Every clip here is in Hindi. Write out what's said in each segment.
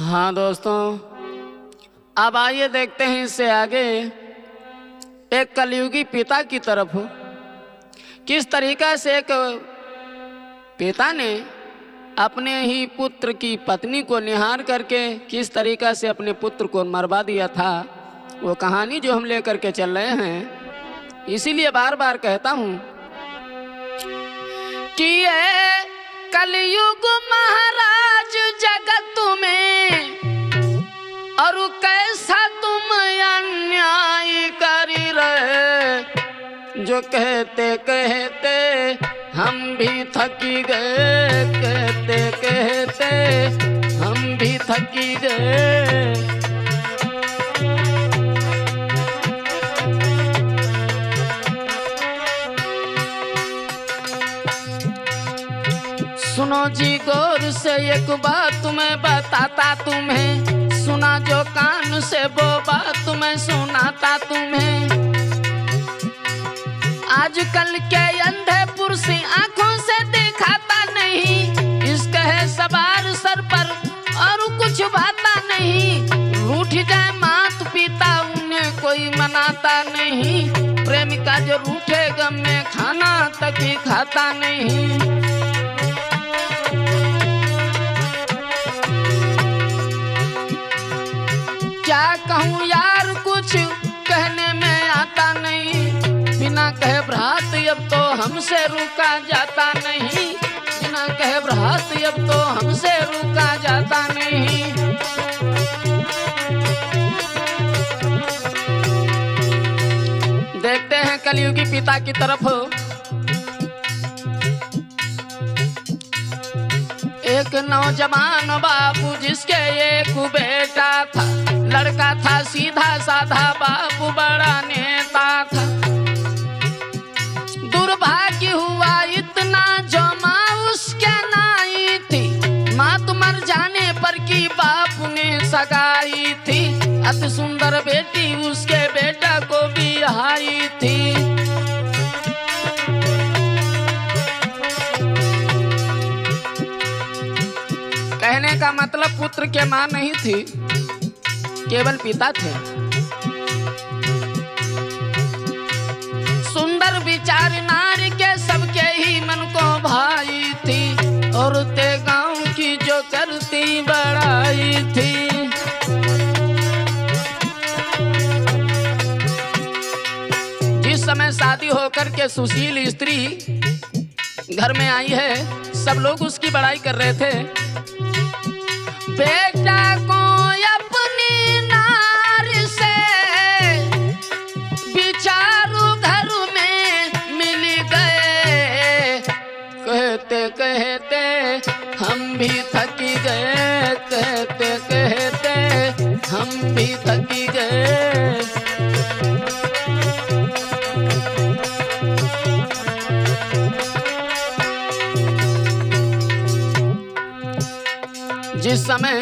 हाँ दोस्तों, अब आइए देखते हैं इससे आगे एक कलयुगी पिता की तरफ किस तरीका से एक पिता ने अपने ही पुत्र की पत्नी को निहार करके किस तरीका से अपने पुत्र को मरवा दिया था। वो कहानी जो हम लेकर के चल रहे हैं, इसीलिए बार बार कहता हूँ कि ये कलयुग महाराज जगत में और कैसा तुम अन्याय कर रहे, जो कहते कहते हम भी थकी गए, कहते कहते हम भी थकी गए। सुनो जी गौर से एक बात मैं बताता तुम्हें, सुना जो कान से वो बात मैं सुनाता तुम्हें। आजकल के अंधे पुरुष आंखों से दिखाता नहीं, इसका है सवार सर पर और कुछ बाता नहीं। रूठ जाए मात पिता उन्हें कोई मनाता नहीं, प्रेमिका जो रूठे गम में खाना तक ही खाता नहीं। क्या कहूँ यार कुछ कहने में आता नहीं, बिना कहे भ्रात अब तो हमसे रुका जाता नहीं, बिना कहे भ्रात अब तो हमसे रुका जाता नहीं। देखते हैं कलयुगी पिता की तरफ। एक नौजवान बाबू जिसके एक बेटा था, लड़का था सीधा साधा, बाबू बड़ा नेता था। दुर्भाग्य हुआ इतना जो माँ उसके नाई थी, माँ तो मर जाने पर की बाप ने सगाई थी। अति सुंदर बेटी उसके बेटा को भी आई थी। कहने का मतलब पुत्र के माँ नहीं थी, केवल पिता थे। सुंदर विचार नारी के सबके ही मन को भाई थी, और ते गांव की जो करती बड़ाई थी। जिस समय शादी होकर के सुशील स्त्री घर में आई है, सब लोग उसकी बड़ाई कर रहे थे। बेटा को अपनी नारी से विचारू घर में मिल गए, कहते कहते हम भी थकी गए, कहते कहते हम भी थकी गए। जिस समय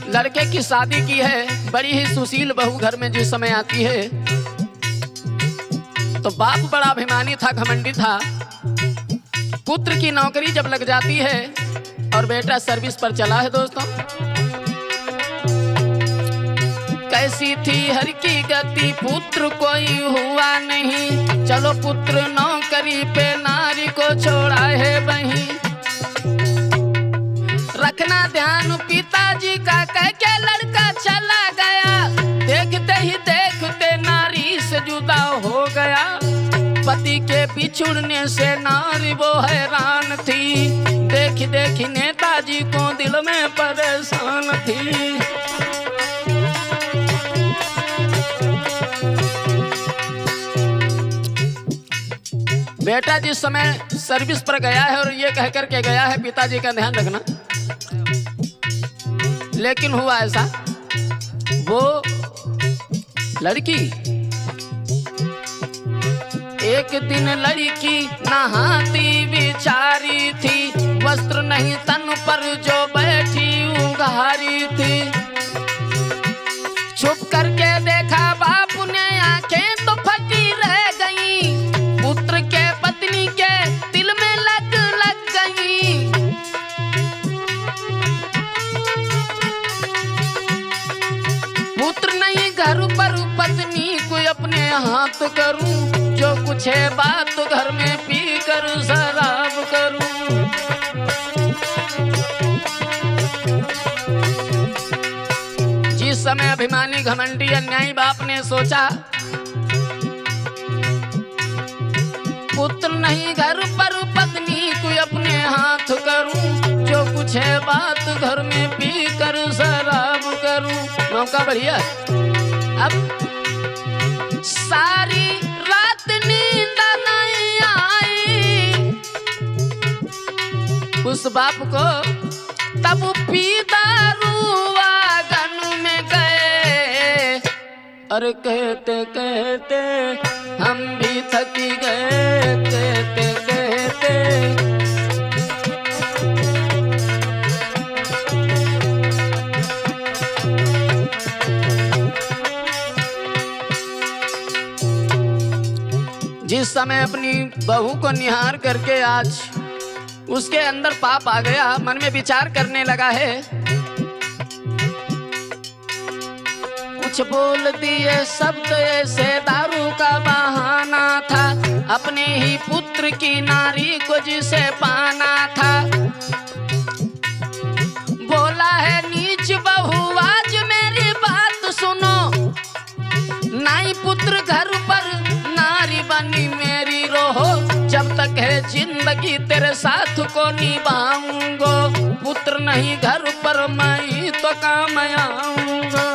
लड़के की शादी की है, बड़ी ही सुशील बहू घर में जिस समय आती है, तो बाप बड़ा अभिमानी था, घमंडी था। पुत्र की नौकरी जब लग जाती है और बेटा सर्विस पर चला है दोस्तों, कैसी थी हर की गति पुत्र कोई हुआ नहीं। चलो पुत्र नौकरी पे नारी को छोड़ा है वहीं, रखना ध्यान पिताजी का कह के लड़का चला गया। देखते ही देखते नारी से जुदा हो गया, पति के बिछुड़ने से नारी वो हैरान थी। देख देख नेताजी को दिल में परेशान थी। बेटा जिस समय सर्विस पर गया है और ये कह करके गया है पिताजी का ध्यान रखना, लेकिन हुआ ऐसा, वो लड़की एक दिन लड़की नहाती बिचारी थी, वस्त्र नहीं तन पर जो बैठी उघारी थी। छुप करके देखा बाप ने, आंखें तो फटी रह गई, पुत्र के पत्नी के दिल में लग गई। हाथ करूं, जो कुछ है बात घर में पी कर शराब करूं। जिस समय अभिमानी घमंडी अन्यायी बाप ने सोचा पुत्र नहीं घर पर पत्नी को अपने हाथ करूं, जो कुछ है बात घर में पी कर शराब करूं। मौका बढ़िया। अब सारी रात नींद नहीं आई उस बाप को, तब पी दारू आंगन में गए। अरे कहते कहते हम भी थकी गए, कहते कहते जिस समय अपनी बहू को निहार करके आज उसके अंदर पाप आ गया, मन में विचार करने लगा है, कुछ बोल दिए शब्द ऐसे दारू का बहाना था, अपने ही पुत्र की नारी को जिसे पाना था। बोला है नीच बहू आज मेरी बात सुनो, नाई पुत्र घर पर नारी बनी मेरी रोहो, जब तक है जिंदगी तेरे साथ को निभाऊंगा, पुत्र नहीं घर पर मैं तो काम आऊंगा।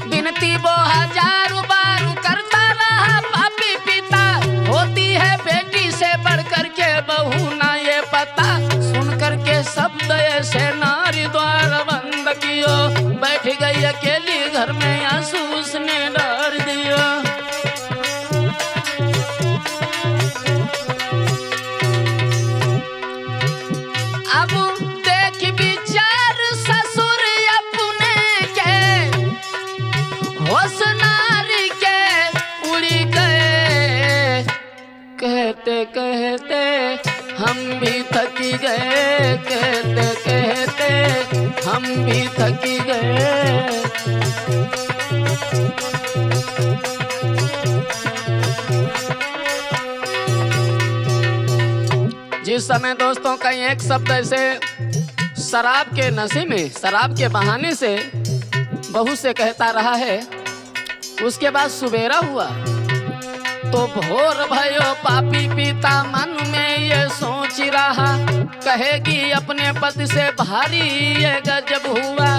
बिनती वो हजार बार करता रहा पापी पिता, होती है बेटी से बढ़ करके बहू ना ये पता, सुन करके शब्द ऐसे नारी द्वार बंद कियो, बैठ गई अकेली घर में आंसू उसने डाल दिया। अब देख विचार ससुर अपने के, होश नारी के उड़ी गए, कहते कहते हम भी थकी गए, कहते कहते हम भी थकी गए। जिस समय दोस्तों कहीं एक शब्द ऐसे शराब के नशे में, शराब के बहाने से बहू से कहता रहा है, उसके बाद सुबेरा हुआ तो भोर भयो पापी पिता मन में ये सोच रहा, कहेगी अपने पति से भारी ये गजब हुआ,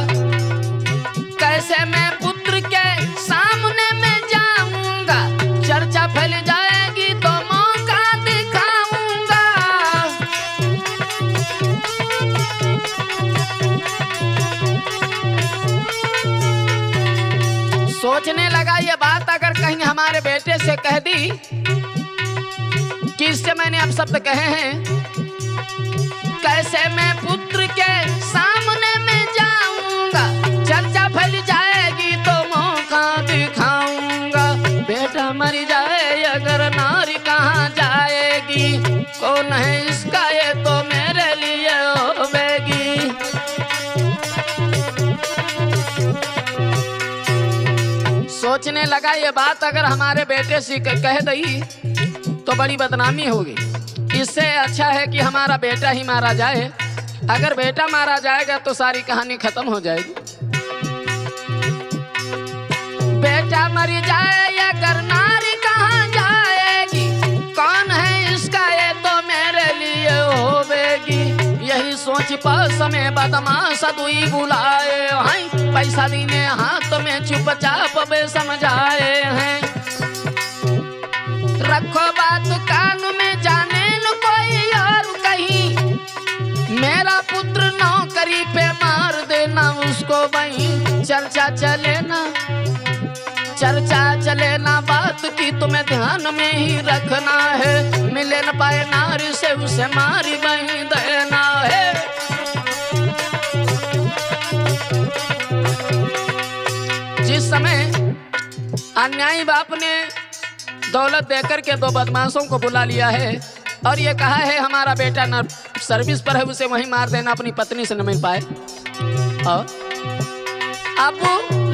कैसे मैं पुत्र के सामने में जाऊंगा, चर्चा फैल जाएगी तो मौका दिखाऊंगा। सोचने लगा ये बात अगर कहीं हमारे बेटे से कह दी कि इससे मैंने अब शब्द कहे हैं, कैसे मैं पुत्र के सामने में जाऊंगा, चर्चा फैल जाएगी तो मौका दिखाऊंगा, बेटा मर जाए अगर नारी कहाँ जाएगी, कौन है इसका ये तो मेरे लिए होवेगी। सोचने लगा ये बात अगर हमारे बेटे से कह दी तो बड़ी बदनामी होगी, इससे अच्छा है कि हमारा बेटा ही मारा जाए, अगर बेटा मारा जाएगा तो सारी कहानी खत्म हो जाएगी। बेटा मर जाए अगर नारी कहाँ जाएगी, कौन है इसका ये तो मेरे लिए होवेगी, यही सोच पास में बदमाश दुई बुलाए हैं, पैसा देने हाथ में चुपचाप बे समझाए हैं। रखो बात कान में जाने न कोई और कहीं, मेरा पुत्र नौकरी पे मार देना उसको वहीं, चर्चा चले ना बात की तुम्हें ध्यान में ही रखना है, मिले न पाए नारी से उसे मारी वहीं देना है। जिस समय अन्यायी बाप ने दौलत देकर के दो बदमाशों को बुला लिया है और ये कहा है हमारा बेटा न सर्विस पर है, उसे वहीं मार देना, अपनी पत्नी से न मिल पाए। और अब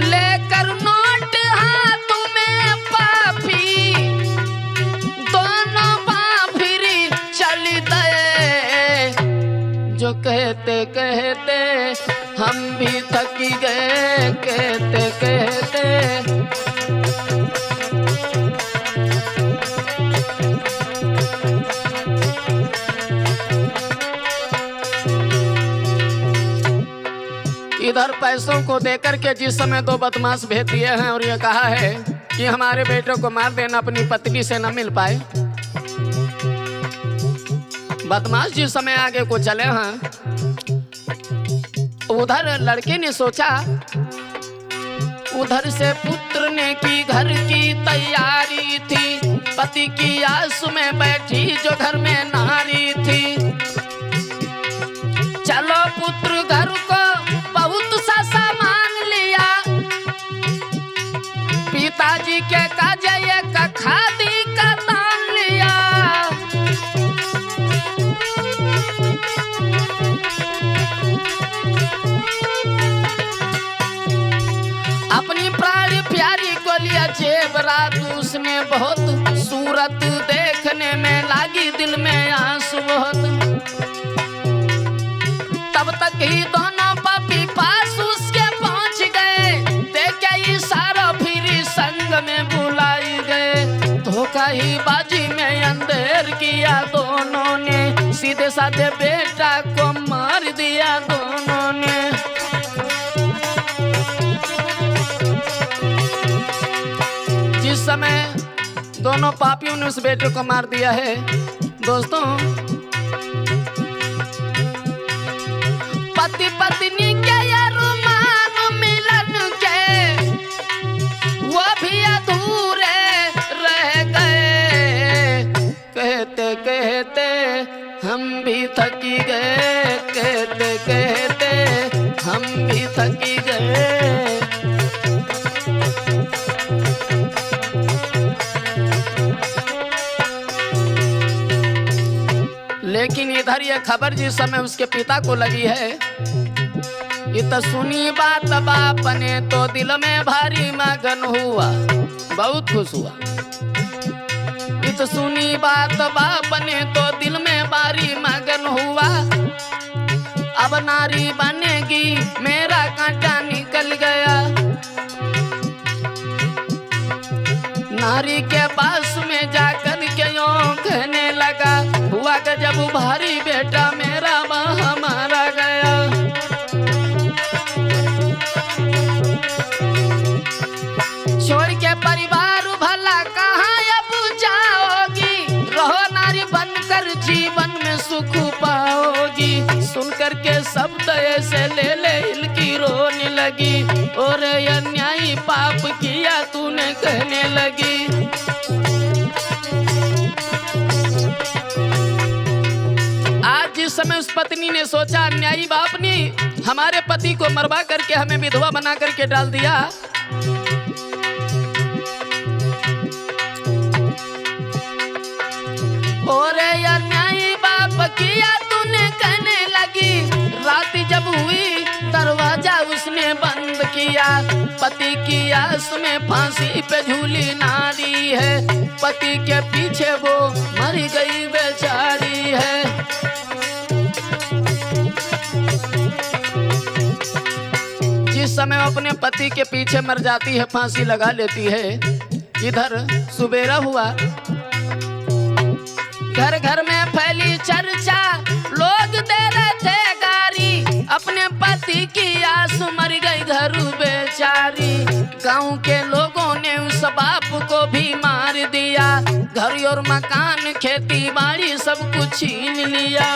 लेकर नोट हाथ में पापी, दोनों बाफिरी चली गए। जो कहते कहते हम भी थक गए, कहते कहते। इधर पैसों को देकर के जिस समय दो बदमाश भेज दिए हैं और ये कहा है कि हमारे बेटे को मार देना, अपनी पत्नी से न मिल पाए। बदमाश जिस समय आगे को चले हैं, उधर लड़के ने सोचा, उधर से पुत्र ने की घर की तैयारी थी, पति की आस में बैठी जो घर में नारी थी। चलो पुत्र घर को बहुत सा सामान लिया, पिताजी के काजे एक खादी का दान लिया। अपनी प्राण प्यारी को लिया जेवरात, उसने बहुत सूरत देखने में लागी दिल में आंसू बहुत। तब तक ही दोनों पापी पास उसके पहुंच गए, देखे इशारा फिर संग में बुलाई गए। धोखा ही बाजी में अंधेर किया दोनों ने, सीधे साधे बेटा को मार दिया दोनों ने। जिस समय दोनों पापियों ने उस बेटे को मार दिया है दोस्तों, पति पत्नी के अरमान मिलन के वो भी अधूरे रह गए। कहते कहते हम भी थकी गए, कहते कहते हम भी थकी गए। लेकिन इधर ये खबर जिस समय उसके पिता को लगी है, ये तो सुनी बात बाप ने तो दिल में भारी मगन हुआ, बहुत खुश हुआ। ये तो सुनी बात बाप ने तो दिल में भारी मगन हुआ। अब नारी बनेगी मेरा कांटा निकल गया। नारी के पास में जाकर के यूं कहने लगा, हुआ गजब भारी बेटा मेरा वहाँ मारा गया। छोड़ के परिवार भला कहाँ अब जाओगी, रहो नारी बनकर जीवन में सुख पाओगी। सुनकर के शब्द ऐसे ले ले हिलकी रोने लगी, और ये न्याय पाप किया तूने कहने लगी। आज जिस समय उस पत्नी ने सोचा, न्यायी बाप ने हमारे पति को मरवा करके हमें विधवा बना करके डाल दिया, और ये न्यायी बाप किया तूने कहने लगी। रात जब हुई दरवाजा उसने बंद किया, पति की आस में फांसी पे झूली नारी है, पति के पीछे वो मर गई बेचारी है। जिस समय अपने पति के पीछे मर जाती है, फांसी लगा लेती है, इधर सुबेरा हुआ। घर घर में फैली चर्चा, लोग दे रहे थे गारी, अपने पति की आस मर गई घरू बेचारी। गांव के लोगों ने उस बाप को भी मार दिया, घर और मकान खेती बाड़ी सब कुछ छीन लिया।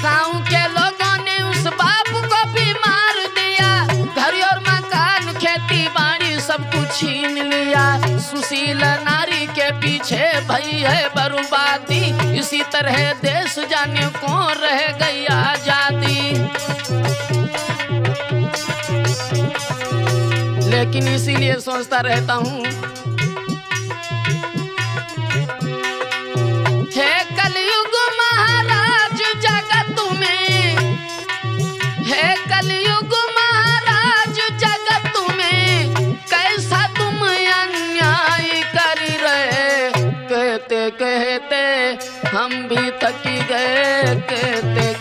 गांव के लोगों ने उस बाप को भी मार दिया, घर और मकान खेती बाड़ी सब कुछ छीन लिया। सुशील नारी के पीछे भई है बर्बादी, इसी तरह देश जाने कौन रह गई आजादी। लेकिन इसीलिए सोचता रहता हूँ, हे कलयुग महाराज हम भी थकी गए कहते